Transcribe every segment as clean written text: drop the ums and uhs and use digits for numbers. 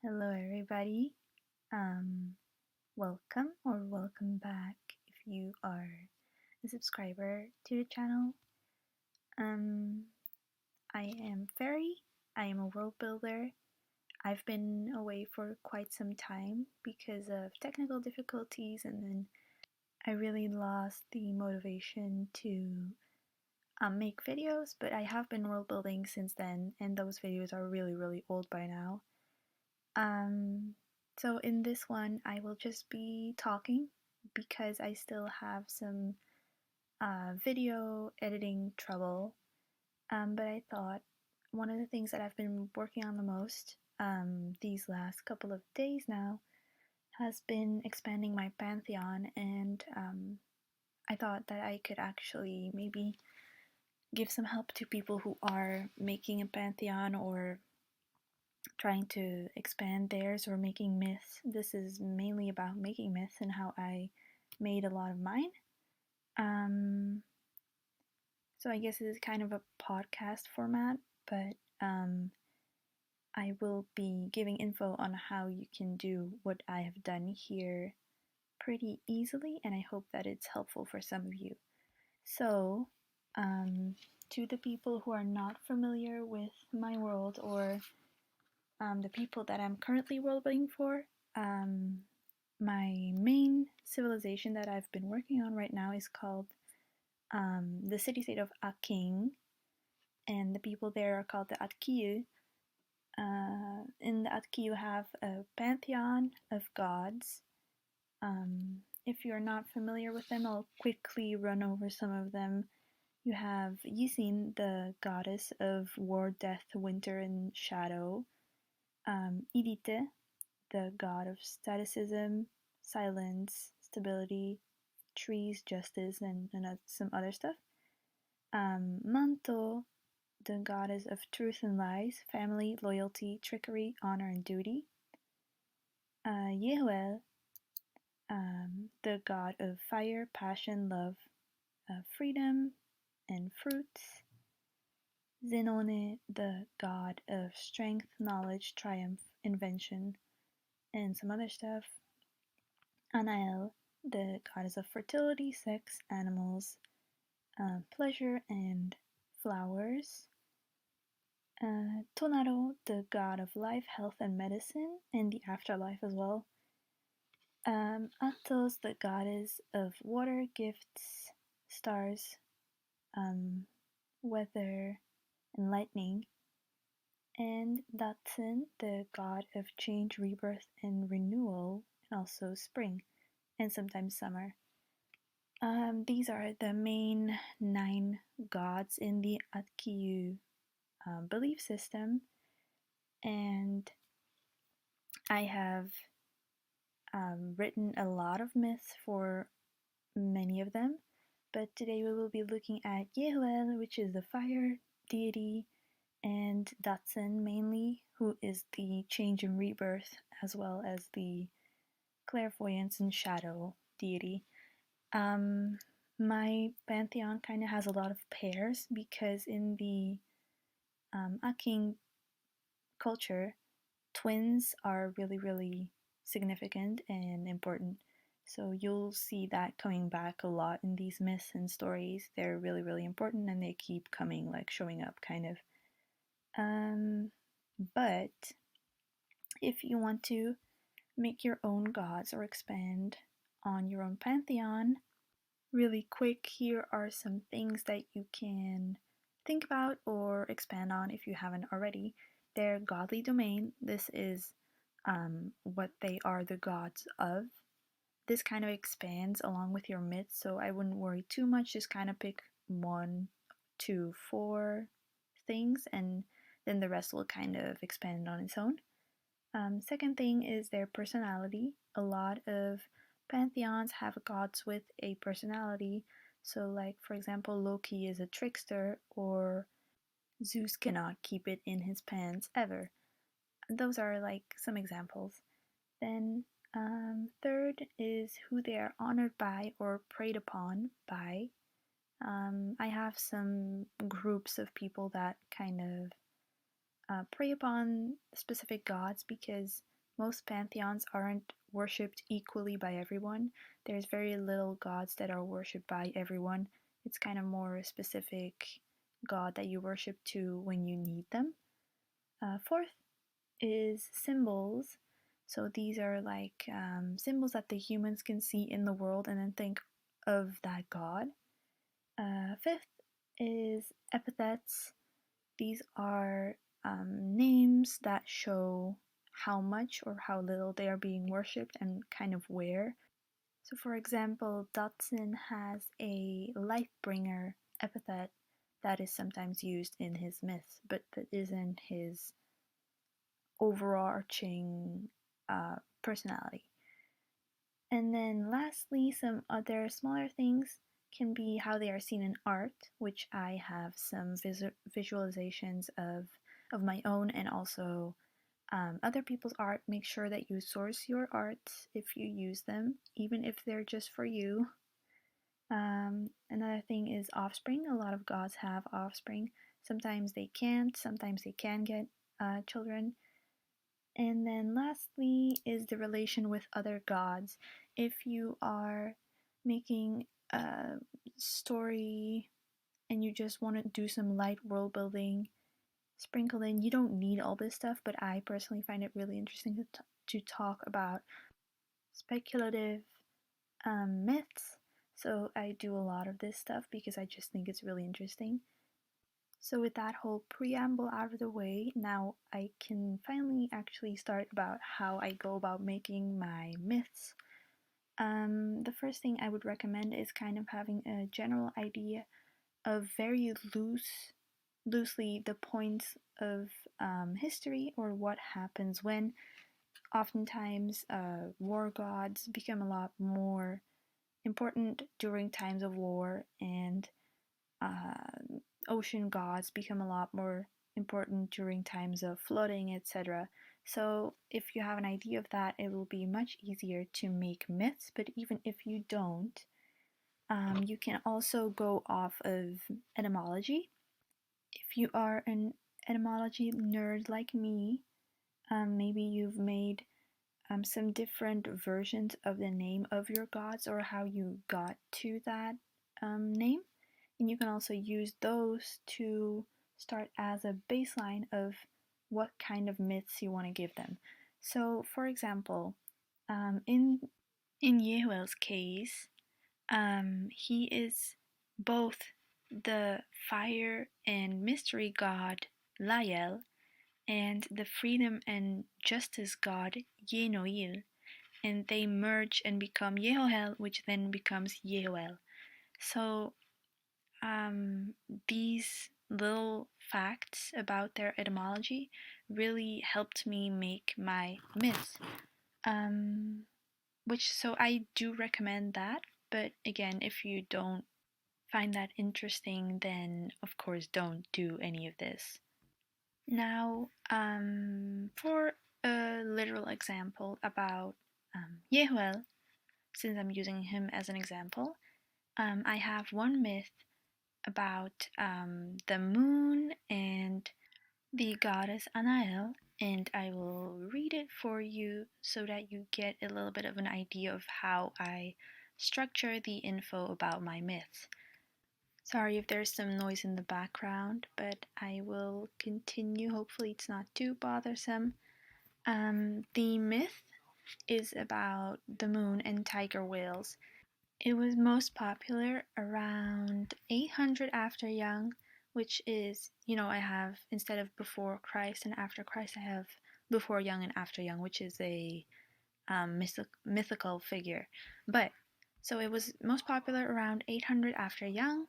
Hello, everybody. Um, welcome back if you are a subscriber to the channel. Um, I am Fairy. I am a world builder. I've been away for quite some time because of technical difficulties, and then I really lost the motivation to make videos, but I have been world building since then, and those videos are really old by now. So in this one, I will just be talking because I still have some video editing trouble. But I thought one of the things that I've been working on the most these last couple of days now has been expanding my Pantheon, and I thought that I could actually maybe give some help to people who are making a Pantheon or trying to expand theirs or making myths. This is mainly about making myths and how I made a lot of mine. So I guess it is kind of a podcast format, but I will be giving info on how you can do what I have done here pretty easily, and I hope that it's helpful for some of you. So, to the people who are not familiar with my world or the people that I'm currently world building for, my main civilization that I've been working on right now is called the city-state of Aking, and the people there are called the Atkiyu. In the Atkiyu you have a pantheon of gods. If you're not familiar with them, I'll quickly run over some of them. You have Yisin, the goddess of war, death, winter, and shadow. Idite, the god of staticism, silence, stability, trees, justice, and some other stuff. Manto, the goddess of truth and lies, family, loyalty, trickery, honor, and duty. Yehuel, the god of fire, passion, love, freedom, and fruits. Zenone, the god of strength, knowledge, triumph, invention, and some other stuff. Anael, the goddess of fertility, sex, animals, pleasure, and flowers. Tonaro, the god of life, health, and medicine, and the afterlife as well. Athos, the goddess of water, gifts, stars, weather, and lightning. And Datsun, the god of change, rebirth, and renewal, and also spring, and sometimes summer. These are the main 9 gods in the Atkiyu belief system, and I have written a lot of myths for many of them, but today we will be looking at Yehuel, which is the fire deity, and Datsun mainly, who is the change and rebirth, as well as the clairvoyance and shadow deity. My pantheon kind of has a lot of pairs because in the Aking culture, twins are really significant and important. So you'll see that coming back a lot in these myths and stories. They're really important and they keep coming, like showing up kind of. But if you want to make your own gods or expand on your own pantheon, really quick, here are some things that you can think about or expand on if you haven't already. Their godly domain, this is what they are the gods of. This kind of expands along with your myths, so I wouldn't worry too much. Just kind of pick 1, 2, 4 things, and then the rest will kind of expand on its own. Second thing is their personality. A lot of pantheons have gods with a personality. So, like, for example, Loki is a trickster, or Zeus cannot keep it in his pants ever. Those are like some examples. Then, third is who they are honored by or preyed upon by. I have some groups of people that kind of prey upon specific gods because most pantheons aren't worshipped equally by everyone. There's very little gods that are worshipped by everyone. It's kind of more a specific god that you worship to when you need them. Fourth is symbols. So these are like symbols that the humans can see in the world and then think of that god. Fifth is epithets. These are names that show how much or how little they are being worshipped and kind of where. So, for example, Dotson has a Lightbringer epithet that is sometimes used in his myths, but that isn't his overarching personality. And then lastly, some other smaller things can be how they are seen in art, which I have some visualizations of my own and also other people's art. Make sure that you source your art if you use them, even if they're just for you. Another thing is offspring. A lot of gods have offspring. Sometimes they can't, sometimes they can get children. And then lastly is the relation with other gods. If you are making a story and you just want to do some light world building sprinkled in, you don't need all this stuff, but I personally find it really interesting to talk about speculative myths. So I do a lot of this stuff because I just think it's really interesting. So with that whole preamble out of the way, now I can finally actually start about how I go about making my myths. The first thing I would recommend is kind of having a general idea of very loosely the points of history or what happens when. Oftentimes, war gods become a lot more important during times of war, and ocean gods become a lot more important during times of flooding, etc. So, if you have an idea of that, it will be much easier to make myths. But even if you don't, you can also go off of etymology. If you are an etymology nerd like me, maybe you've made some different versions of the name of your gods or how you got to that name. And you can also use those to start as a baseline of what kind of myths you want to give them. So, for example, in Yehuel's case, he is both the fire and mystery god Lael and the freedom and justice god Yenoil, and they merge and become Yehoel, which then becomes Yehuel. So these little facts about their etymology really helped me make my myths. So I do recommend that, but again, if you don't find that interesting, then of course don't do any of this. Now, for a literal example about Yehuel, since I'm using him as an example, I have one myth about the moon and the goddess Anael, and I will read it for you so that you get a little bit of an idea of how I structure the info about my myths. Sorry if there's some noise in the background, but I will continue. Hopefully it's not too bothersome. The myth is about the moon and tiger whales. It was most popular around 800 after Young, which is, I have, instead of before Christ and after Christ, I have before Young and after Young, which is a mythical figure. So it was most popular around 800 after Young,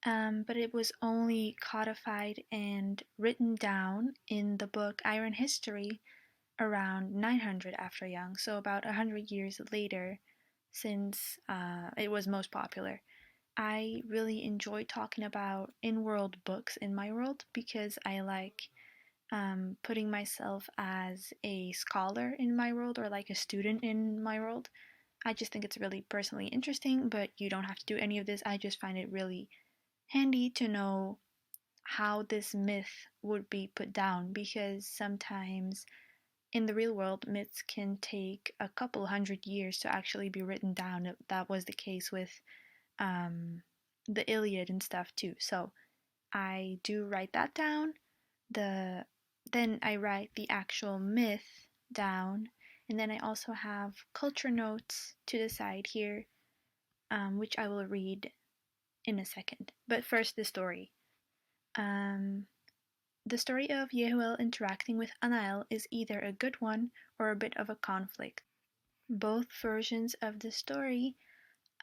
but it was only codified and written down in the book Iron History around 900 after Young, so about 100 years later since it was most popular. I really enjoy talking about in-world books in my world because I like putting myself as a scholar in my world or like a student in my world. I just think it's really personally interesting, but you don't have to do any of this. I just find it really handy to know how this myth would be put down because sometimes in the real world, myths can take a couple hundred years to actually be written down. That was the case with the Iliad and stuff too. So I do write that down. Then I write the actual myth down, and then I also have culture notes to the side here, which I will read in a second. But first, the story. Um, the story of Yehuel interacting with Anael is either a good one or a bit of a conflict. Both versions of the story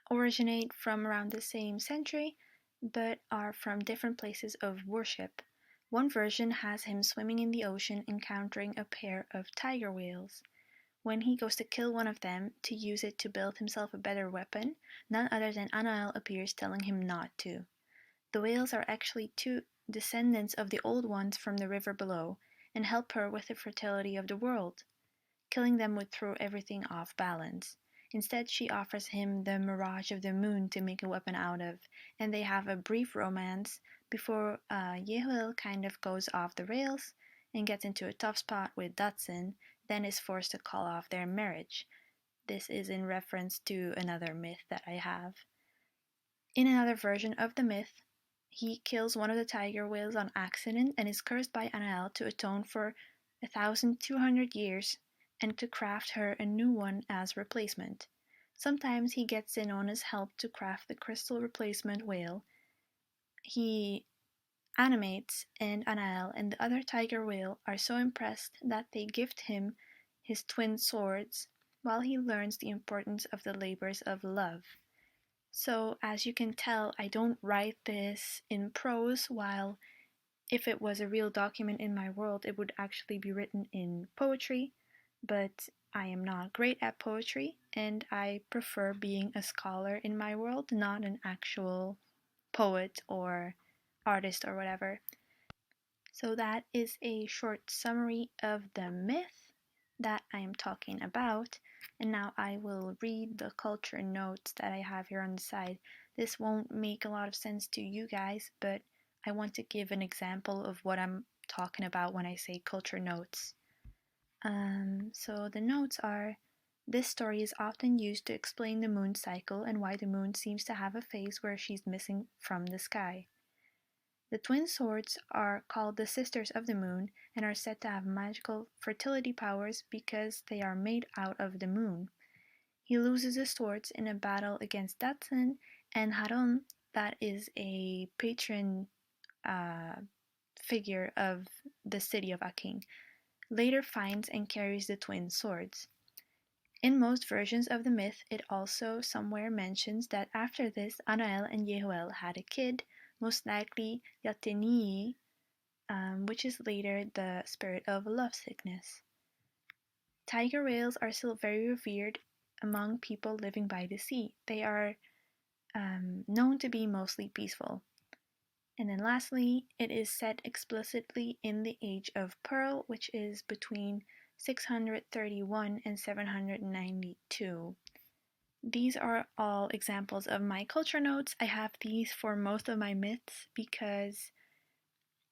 originate from around the same century, but are from different places of worship. One version has him swimming in the ocean encountering a pair of tiger whales. When he goes to kill one of them to use it to build himself a better weapon, none other than Anael appears telling him not to. The whales are actually two descendants of the old ones from the river below, and help her with the fertility of the world. Killing them would throw everything off balance. Instead, she offers him the mirage of the moon to make a weapon out of, and they have a brief romance before Yehuel kind of goes off the rails and gets into a tough spot with Datsun, then is forced to call off their marriage. This is in reference to another myth that I have. In another version of the myth, he kills one of the tiger whales on accident and is cursed by Anael to atone for 1,200 years and to craft her a new one as replacement. Sometimes he gets Zenona's help to craft the crystal replacement whale. He animates, and Anael and the other tiger whale are so impressed that they gift him his twin swords while he learns the importance of the labors of love. So, as you can tell, I don't write this in prose, while if it was a real document in my world, it would actually be written in poetry, but I am not great at poetry, and I prefer being a scholar in my world, not an actual poet or artist or whatever. So that is a short summary of the myth that I am talking about, and now I will read the culture notes that I have here on the side. This won't make a lot of sense to you guys, but I want to give an example of what I'm talking about when I say culture notes. So the notes are: this story is often used to explain the moon cycle and why the moon seems to have a phase where she's missing from the sky. The twin swords are called the Sisters of the Moon and are said to have magical fertility powers because they are made out of the moon. He loses his swords in a battle against Datsun, and Haron, that is a patron figure of the city of Aking, later finds and carries the twin swords. In most versions of the myth, it also somewhere mentions that after this, Anael and Yehuel had a kid, most likely Yatenii, which is later the spirit of lovesickness. Tiger whales are still very revered among people living by the sea. They are known to be mostly peaceful. And then lastly, it is said explicitly in the Age of Pearl, which is between 631 and 792. These are all examples of my culture notes. I have these for most of my myths because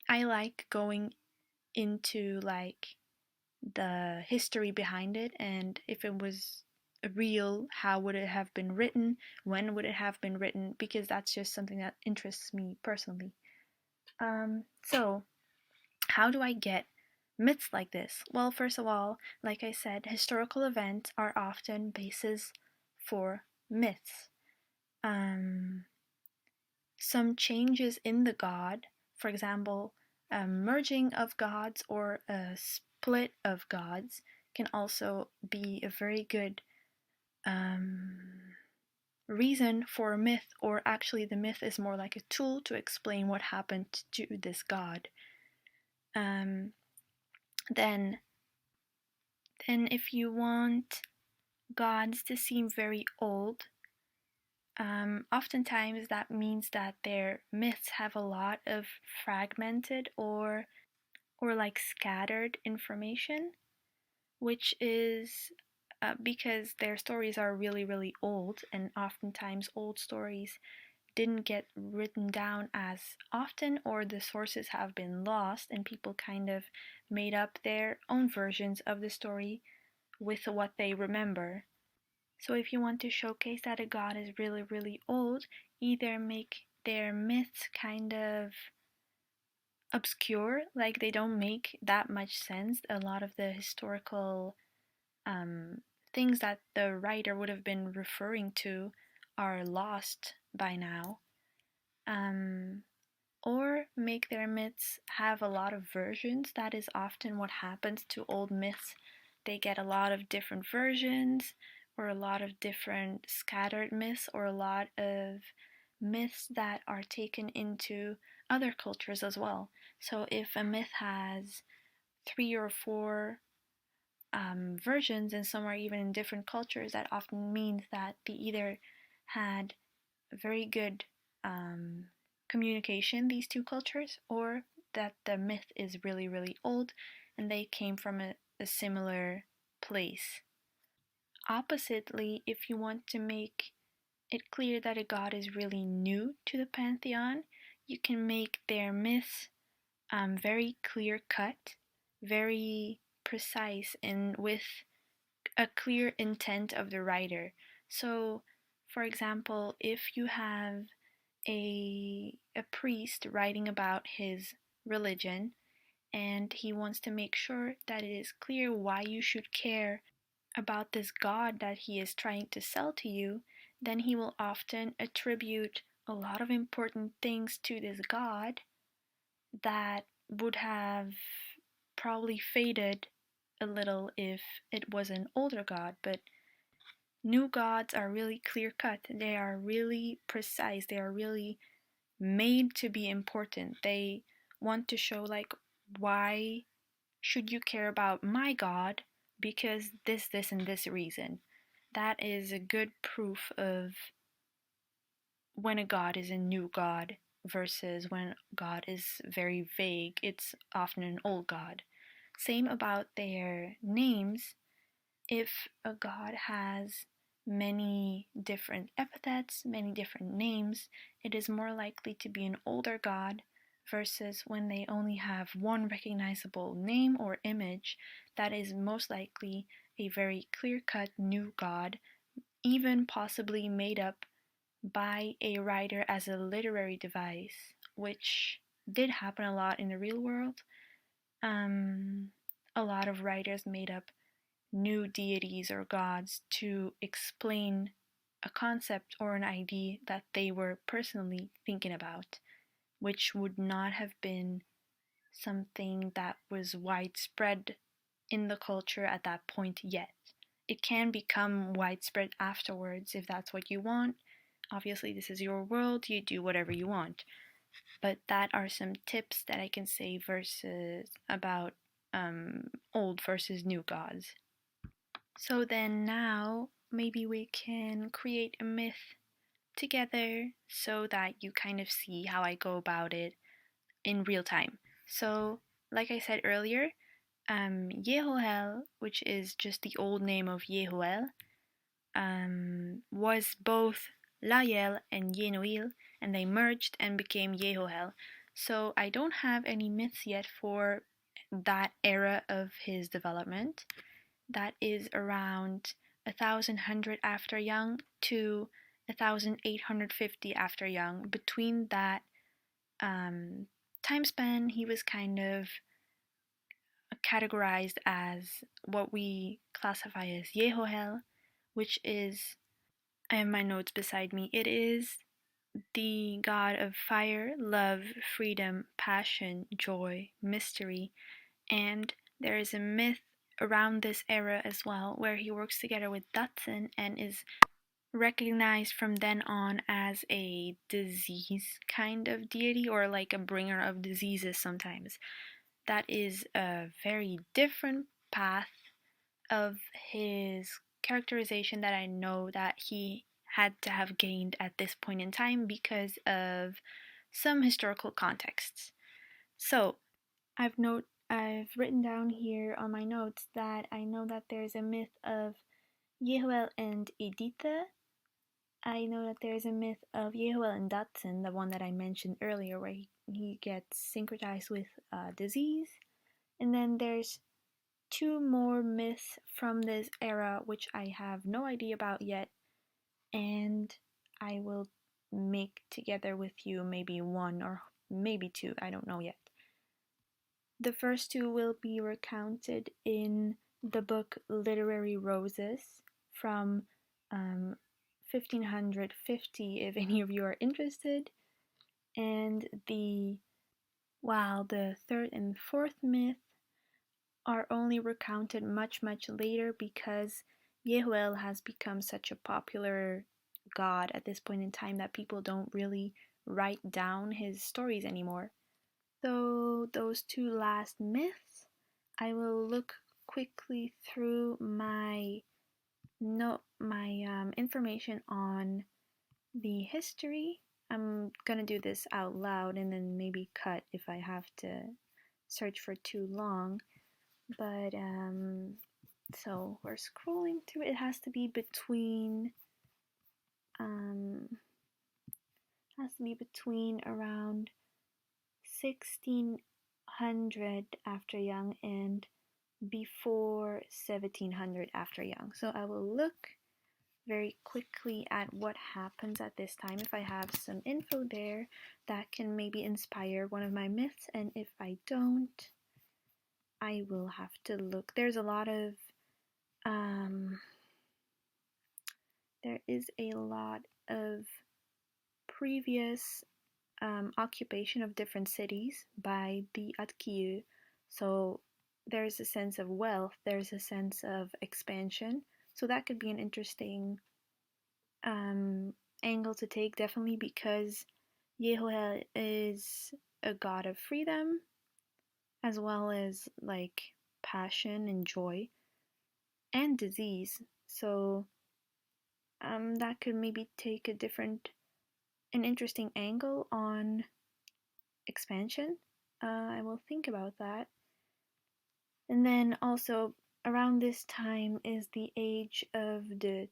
I like going into like the history behind it, and if it was real, how would it have been written, when would it have been written, because that's just something that interests me personally. So how do I get myths like this? Well, first of all, like I said, historical events are often bases for myths. Some changes in the god, for example, a merging of gods or a split of gods, can also be a very good reason for a myth, or actually the myth is more like a tool to explain what happened to this god. Then if you want gods to seem very old, oftentimes that means that their myths have a lot of fragmented or like scattered information, which is because their stories are really, really old, and oftentimes old stories didn't get written down as often, or the sources have been lost and people kind of made up their own versions of the story with what they remember. So if you want to showcase that a god is really, really old, either make their myths kind of obscure, like they don't make that much sense. A lot of the historical things that the writer would have been referring to are lost by now. Or make their myths have a lot of versions. That is often what happens to old myths. They get a lot of different versions, or a lot of different scattered myths, or a lot of myths that are taken into other cultures as well. So if a myth has 3 or 4 versions, and some are even in different cultures, that often means that they either had very good communication, these two cultures, or that the myth is really, really old and they came from a similar place. Oppositely, if you want to make it clear that a god is really new to the pantheon, you can make their myths very clear cut, very precise, and with a clear intent of the writer. So, for example, if you have a priest writing about his religion and he wants to make sure that it is clear why you should care about this god that he is trying to sell to you, then he will often attribute a lot of important things to this god that would have probably faded a little if it was an older god. But new gods are really clear cut, they are really precise, they are really made to be important. They want to show, like, why should you care about my god? Because this, and this reason. That is a good proof of when a god is a new god versus when God is very vague. It's often an old god. Same about their names. If a god has many different epithets, many different names, it is more likely to be an older god versus when they only have one recognizable name or image, that is most likely a very clear-cut new god, even possibly made up by a writer as a literary device, which did happen a lot in the real world. A lot of writers made up new deities or gods to explain a concept or an idea that they were personally thinking about, which would not have been something that was widespread in the culture at that point yet. It can become widespread afterwards if that's what you want. Obviously, this is your world, you do whatever you want. But that are some tips that I can say versus about old versus new gods. So then now maybe we can create a myth together so that you kind of see how I go about it in real time. So, like I said earlier, Yehoel, which is just the old name of Yehuel, was both Layel and Yenuil, and they merged and became Yehoel. So I don't have any myths yet for that era of his development. That is around 1100 after Young to 1850 after Young. Between that time span, he was kind of categorized as what we classify as Yehoel, which is, I have my notes beside me, it is the god of fire, love, freedom, passion, joy, mystery, and there is a myth around this era as well where he works together with Datsun and is recognized from then on as a disease kind of deity, or like a bringer of diseases sometimes. That is a very different path of his characterization that I know that he had to have gained at this point in time because of some historical contexts. So, I've written down here on my notes that I know that there's a myth of Yehuel and Editha, I know that there's a myth of Yehuel and Datsun, the one that I mentioned earlier, where he gets syncretized with disease. And then there's two more myths from this era, which I have no idea about yet, and I will make together with you maybe one or maybe two, I don't know yet. The first two will be recounted in the book Literary Roses from 1550, if any of you are interested. And while the third and fourth myth are only recounted much, much later because Yehuel has become such a popular god at this point in time that people don't really write down his stories anymore. So those two last myths, I will look quickly through my information on the history. I'm gonna do this out loud and then maybe cut if I have to search for too long. But so we're scrolling through. It has to be between around 1600 after Young and before 1700 after Young. So I will look very quickly at what happens at this time, if I have some info there that can maybe inspire one of my myths, and if I don't, I will have to look. There's a lot of there is a lot of previous occupation of different cities by the Atkiyu. So there's a sense of wealth, there's a sense of expansion. So that could be an interesting angle to take, definitely, because Yehuel is a god of freedom as well as like passion and joy and disease. So that could maybe take an interesting angle on expansion. I will think about that. And then also around this time is the age of the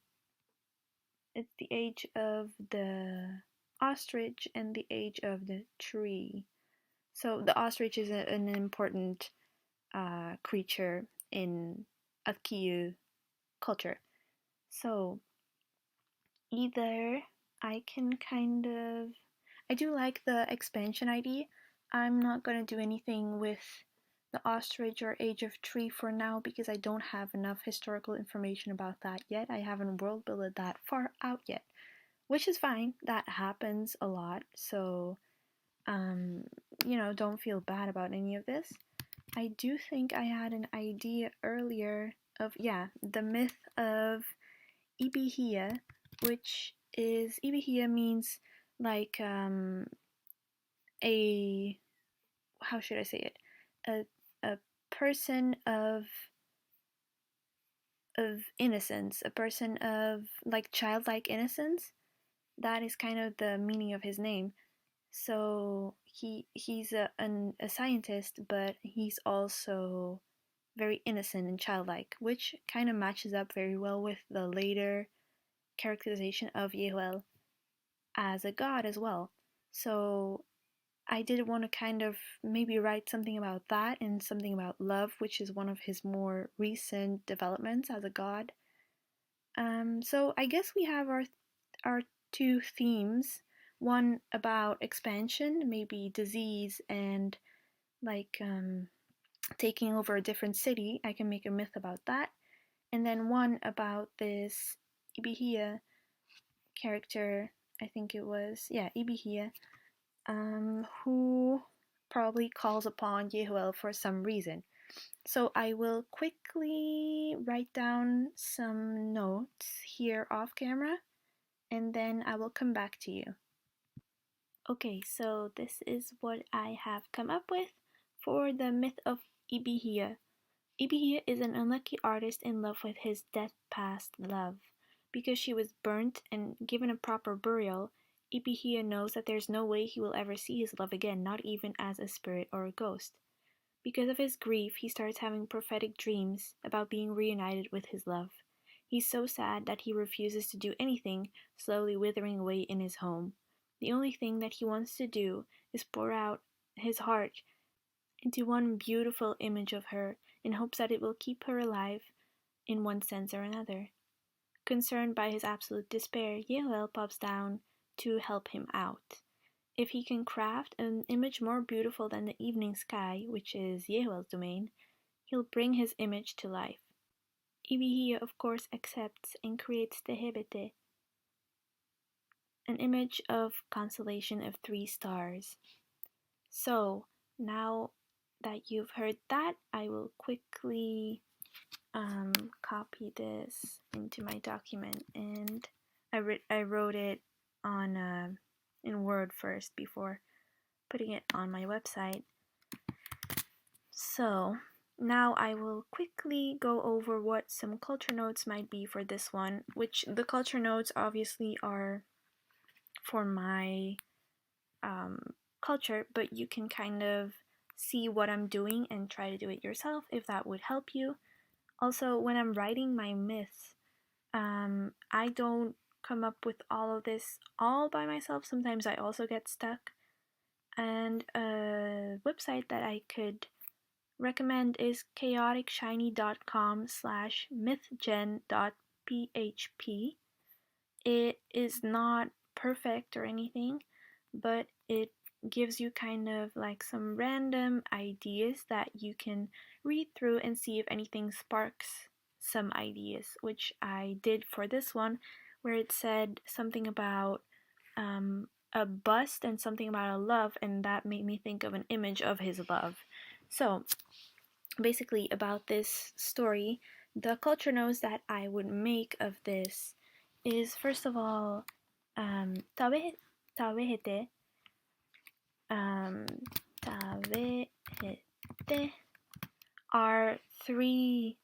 ostrich and the age of the tree. So the ostrich is an important creature in Atkiyu culture. So either I can I do like the expansion idea. I'm not gonna do anything with the ostrich or age of tree for now because I don't have enough historical information about that yet. I haven't world builded that far out yet, which is fine. That happens a lot, so don't feel bad about any of this. I do think I had an idea earlier of the myth of Ibihia, which is Ibihia means like a how should I say it? A person of innocence, a person of like childlike innocence. That is kind of the meaning of his name. So he's a scientist, but he's also very innocent and childlike, which kind of matches up very well with the later characterization of Yehuel as a god as well. So I did want to kind of maybe write something about that and something about love, which is one of his more recent developments as a god. So I guess we have our two themes. One about expansion, maybe disease and like taking over a different city. I can make a myth about that. And then one about this Ibihia character, I think it was, Ibihia, who probably calls upon Yehuel for some reason. So I will quickly write down some notes here off camera, and then I will come back to you. Okay, so this is what I have come up with for the myth of Ibihia. Ibihia is an unlucky artist in love with his death-past love. Because she was burnt and given a proper burial, Ibihia knows that there's no way he will ever see his love again, not even as a spirit or a ghost. Because of his grief, he starts having prophetic dreams about being reunited with his love. He's so sad that he refuses to do anything, slowly withering away in his home. The only thing that he wants to do is pour out his heart into one beautiful image of her in hopes that it will keep her alive in one sense or another. Concerned by his absolute despair, Yehuel pops down to help him out. If he can craft an image more beautiful than the evening sky, which is Yehuel's domain, he'll bring his image to life. Ibihia, of course, accepts and creates the Hebete, an image of constellation of 3 stars. So, now that you've heard that, I will quickly copy this into my document, and I wrote it on in Word first before putting it on my website. So now I will quickly go over what some culture notes might be for this one, which the culture notes obviously are for my culture, but you can kind of see what I'm doing and try to do it yourself if that would help you. Also, when I'm writing my myths, I don't come up with all of this all by myself. Sometimes I also get stuck. And a website that I could recommend is chaoticshiny.com/mythgen.php. It is not perfect or anything, but it gives you kind of like some random ideas that you can read through and see if anything sparks some ideas, which I did for this one, where it said something about a bust and something about a love, and that made me think of an image of his love. So basically about this story, the culture notes that I would make of this is, first of all, tawehete are 3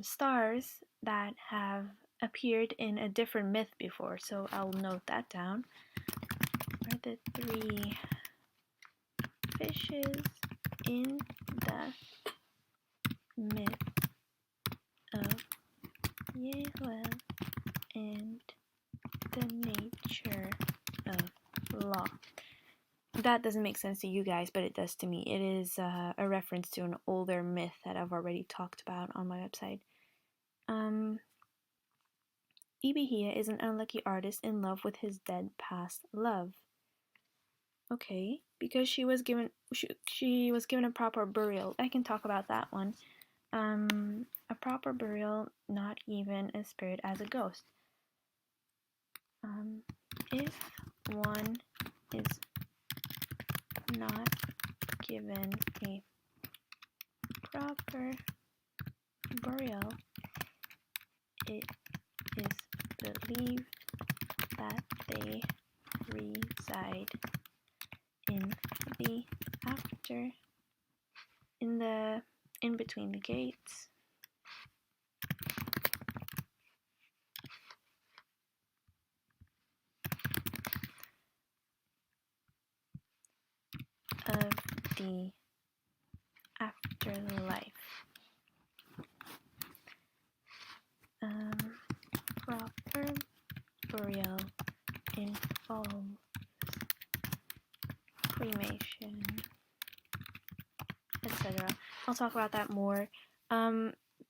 stars that have appeared in a different myth before, so I'll note that down. Are the 3 fishes in the myth of Yehuel and the nature of law. That doesn't make sense to you guys, but it does to me. It is a reference to an older myth that I've already talked about on my website. Ibihia is an unlucky artist in love with his dead past love. Okay, because she was given a proper burial. I can talk about that one. A proper burial, not even a spirit as a ghost. If one is not given a proper burial, it is believed that they reside in the after, in between the gates of the afterlife. Proper burial involves cremation, etc. I'll talk about that more.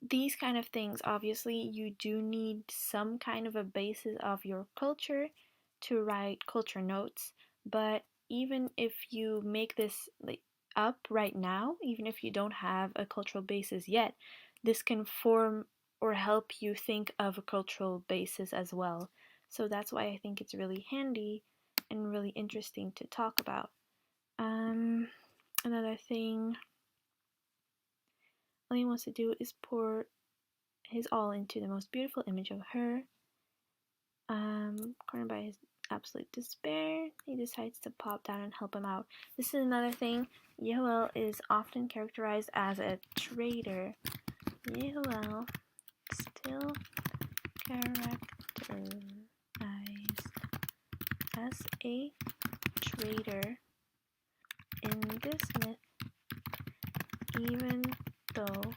These kind of things, obviously, you do need some kind of a basis of your culture to write culture notes, but even if you make this up right now, even if you don't have a cultural basis yet, this can form or help you think of a cultural basis as well. So that's why I think it's really handy and really interesting to talk about. Another thing, all he wants to do is pour his all into the most beautiful image of her. Cornered by his absolute despair, he decides to pop down and help him out. This is another thing. Yehuel is often characterized as a traitor. Yehuel still characterized as a traitor in this myth, even though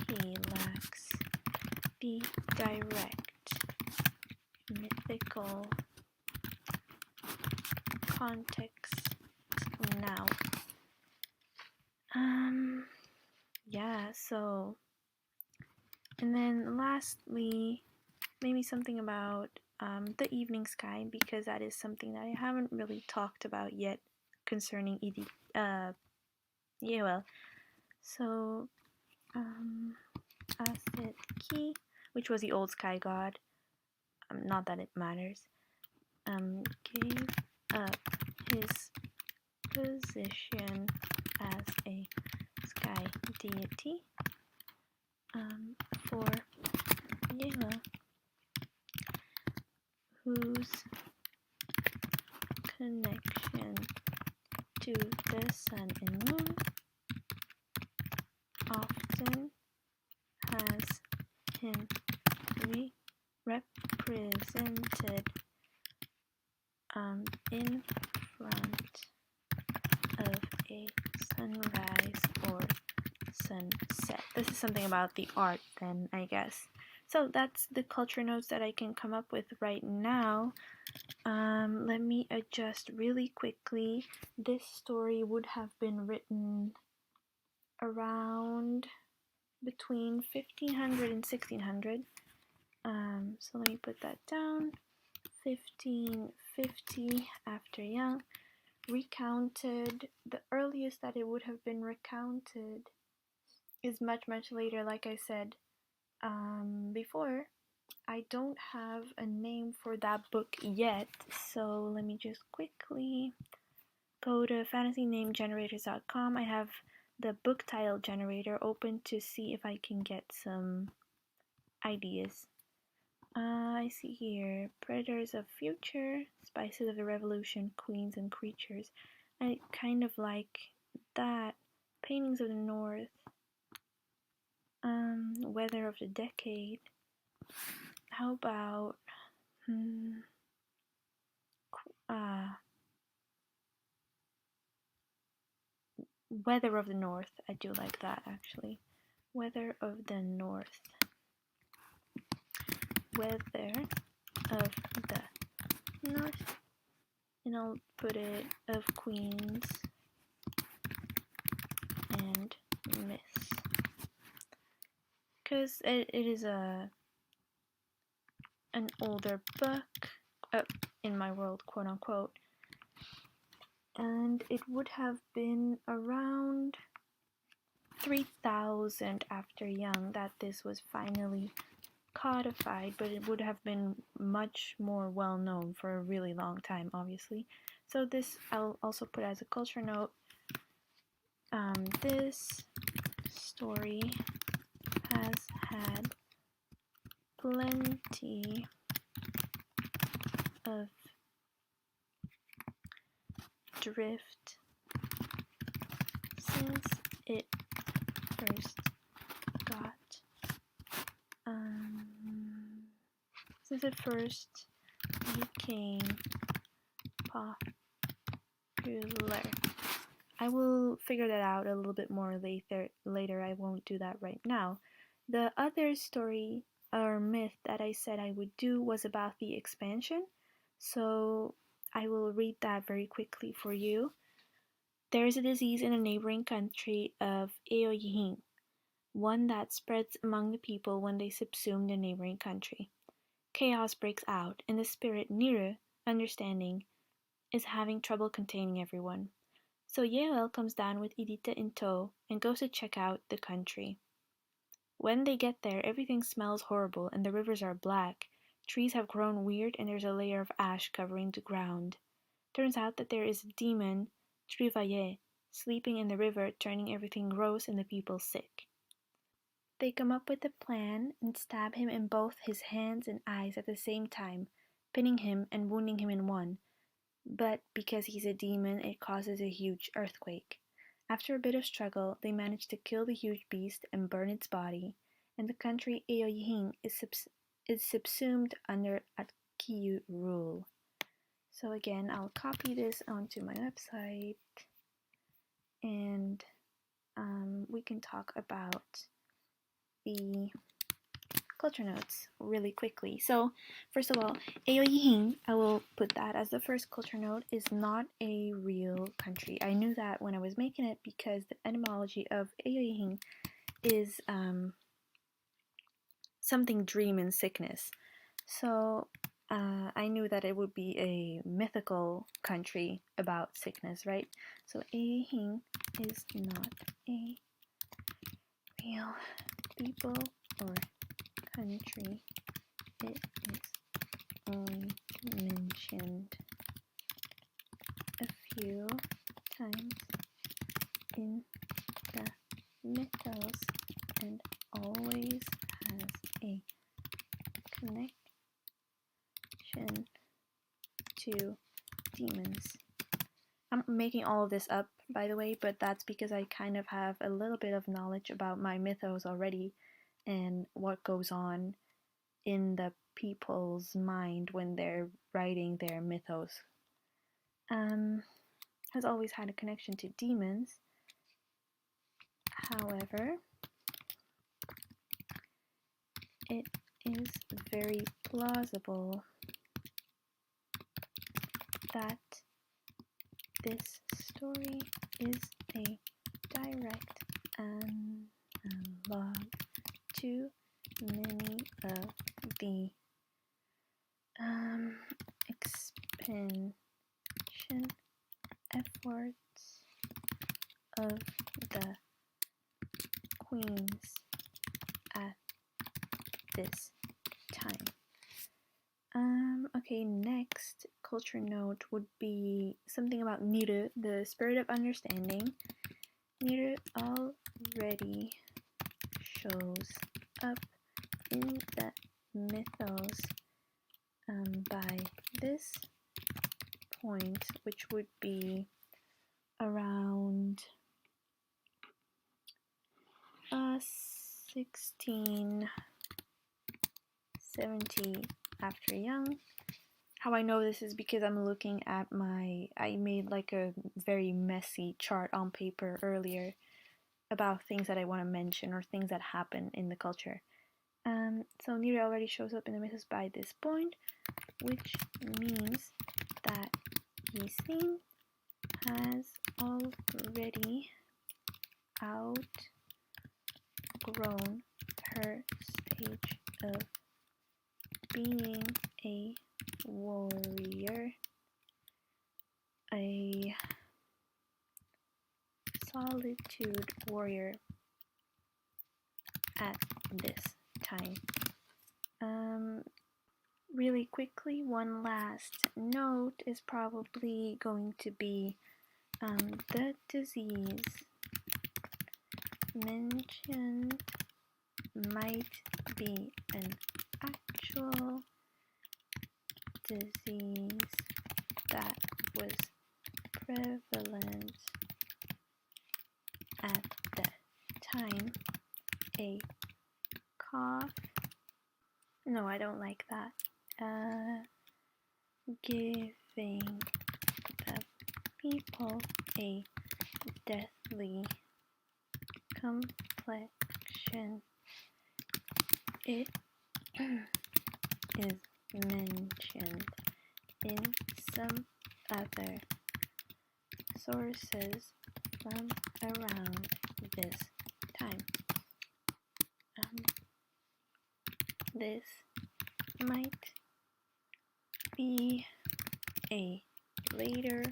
he lacks the direct mythical context now. Yeah, so, and then lastly, maybe something about the evening sky, because that is something that I haven't really talked about yet concerning Yewel. So, Aset Ki, which was the old sky god, not that it matters, gave up his position as a sky deity for Yewel, whose connection to the sun and moon often has him represented in front of a sunrise or sunset. This is something about the art then, I guess. So that's the culture notes that I can come up with right now. Let me adjust really quickly. This story would have been written around between 1500 and 1600. So let me put that down. 1550 after Yang. Recounted, the earliest that it would have been recounted is much later. Like I said before, I don't have a name for that book yet, so let me just quickly go to fantasynamegenerators.com. I have the book title generator open to see if I can get some ideas. I see here Predators of Future, Spices of the Revolution, Queens and Creatures. I kind of like that. Paintings of the North, Weather of the Decade. How about Weather of the North. I do like that actually. Weather of the North. Weather of the North. And I'll put it of Queens and Myths. Because it is an older book, in my world, quote unquote. And it would have been around 3000 after Young that this was finally codified, but it would have been much more well known for a really long time, obviously. So this I'll also put as a culture note. This story has had plenty of drift since it first became popular. I will figure that out a little bit more later. I won't do that right now. The other story or myth that I said I would do was about the expansion, so I will read that very quickly for you. There is a disease in a neighboring country of Eoyihing, one that spreads among the people when they subsume the neighboring country. Chaos breaks out, and the spirit Niru, understanding, is having trouble containing everyone. So Yewel comes down with Idita in tow and goes to check out the country. When they get there, everything smells horrible and the rivers are black. Trees have grown weird and there's a layer of ash covering the ground. Turns out that there is a demon, Trivaye, sleeping in the river, turning everything gross and the people sick. They come up with a plan and stab him in both his hands and eyes at the same time, pinning him and wounding him in one. But because he's a demon, it causes a huge earthquake. After a bit of struggle, they manage to kill the huge beast and burn its body, and the country Eoyihing is subsumed under Atkiyu rule. So again, I'll copy this onto my website, and we can talk about the culture notes really quickly. So, first of all, Aoyihing, I will put that as the first culture note, is not a real country. I knew that when I was making it because the etymology of Aoyihing is something dream and sickness. So I knew that it would be a mythical country about sickness, right? So Aoyihing is not a real people or country. It is only mentioned a few times in the mythos and always has a connection to demons. I'm making all of this up, by the way, but that's because I kind of have a little bit of knowledge about my mythos already and what goes on in the people's mind when they're writing their mythos. Has always had a connection to demons. However, it is very plausible that this story is a direct analog to many of the expansion efforts of the queens at this time. Okay, next culture note would be something about Niru, the spirit of understanding. Niru already shows up in the mythos by this point, which would be around 1670 after Young. How I know this is because I'm looking at I made like a very messy chart on paper earlier about things that I want to mention or things that happen in the culture. So Niru already shows up in the mythos by this point, which means that Yisin has already outgrown her stage of being a warrior, a solitude warrior at this time. Really quickly, one last note is probably going to be the disease mentioned might be an actual disease that was prevalent at the time. A cough. No, I don't like that. Giving the people a deathly complexion. It is mentioned in some other sources from around this time. This might be a later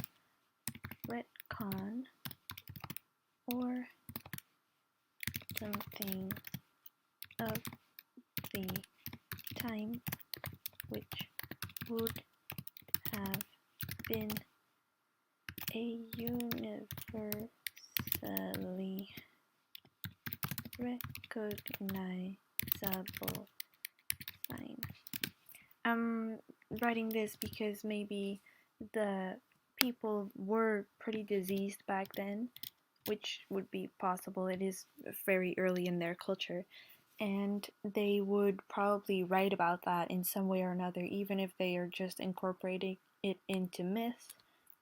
retcon or something of the time which would have been a universally recognizable sign. I'm writing this because maybe the people were pretty diseased back then, which would be possible. It is very early in their culture, and they would probably write about that in some way or another, even if they are just incorporating it into myth.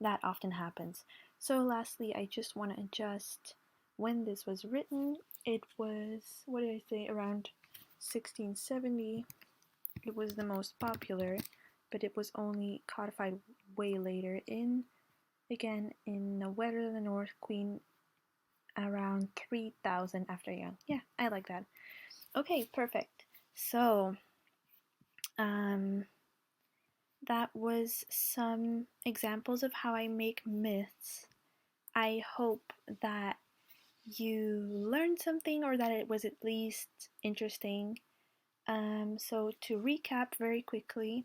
That often happens. So lastly, I just want to adjust when this was written. It was, what did I say, around 1670, it was the most popular, but it was only codified way later in the Weather of the North Queen around 3000 after Young. Yeah, I like that. Okay, perfect. So, that was some examples of how I make myths. I hope that you learned something or that it was at least interesting. So to recap very quickly,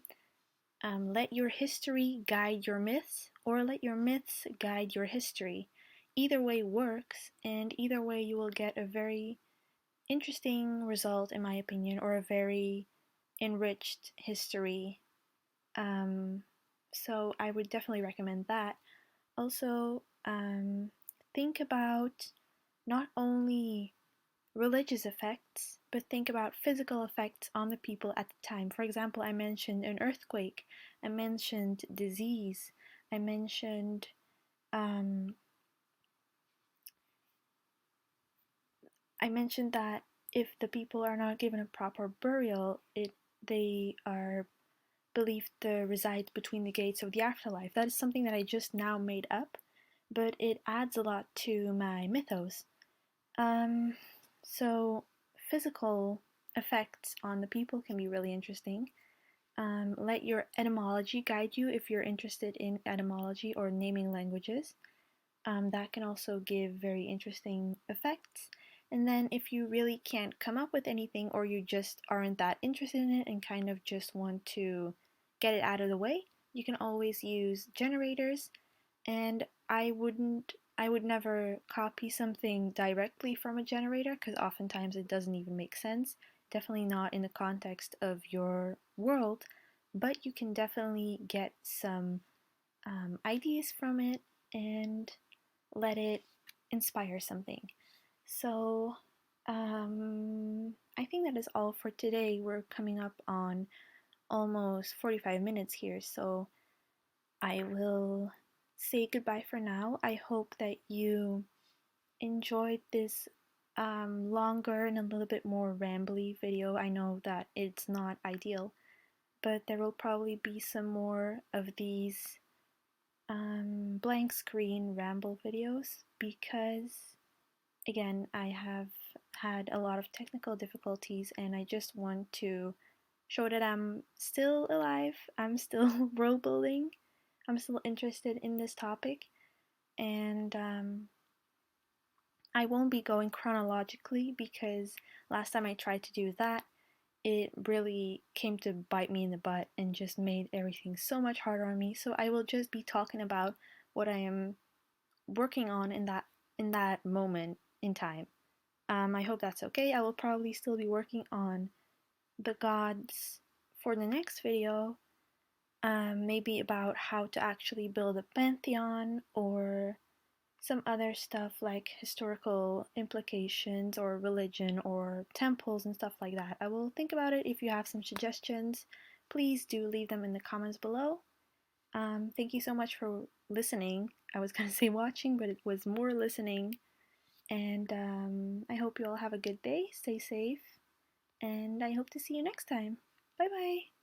let your history guide your myths, or let your myths guide your history. Either way works, and either way you will get a very interesting result, in my opinion, or a very enriched history. So I would definitely recommend that. Also, think about not only religious effects, but think about physical effects on the people at the time. For example, I mentioned an earthquake, I mentioned disease, I mentioned that if the people are not given a proper burial, they are believed to reside between the gates of the afterlife. That is something that I just now made up, but it adds a lot to my mythos. So physical effects on the people can be really interesting. Let your etymology guide you if you're interested in etymology or naming languages. That can also give very interesting effects. And then if you really can't come up with anything, or you just aren't that interested in it and kind of just want to get it out of the way, you can always use generators. And I would never copy something directly from a generator, because oftentimes it doesn't even make sense. Definitely not in the context of your world, but you can definitely get some ideas from it and let it inspire something. So I think that is all for today. We're coming up on almost 45 minutes here, so I will say goodbye for now. I hope that you enjoyed this longer and a little bit more rambly video. I know that it's not ideal, but there will probably be some more of these blank screen ramble videos, because again, I have had a lot of technical difficulties and I just want to show that I'm still alive, I'm still world building, I'm still interested in this topic, and I won't be going chronologically, because last time I tried to do that, it really came to bite me in the butt and just made everything so much harder on me. So I will just be talking about what I am working on in that moment in time. I hope that's okay. I will probably still be working on the gods for the next video, maybe about how to actually build a pantheon, or some other stuff like historical implications or religion or temples and stuff like that. I will think about it. If you have some suggestions, please do leave them in the comments below. Thank you so much for listening. I was gonna say watching, but it was more listening. And I hope you all have a good day, stay safe, and I hope to see you next time. Bye bye!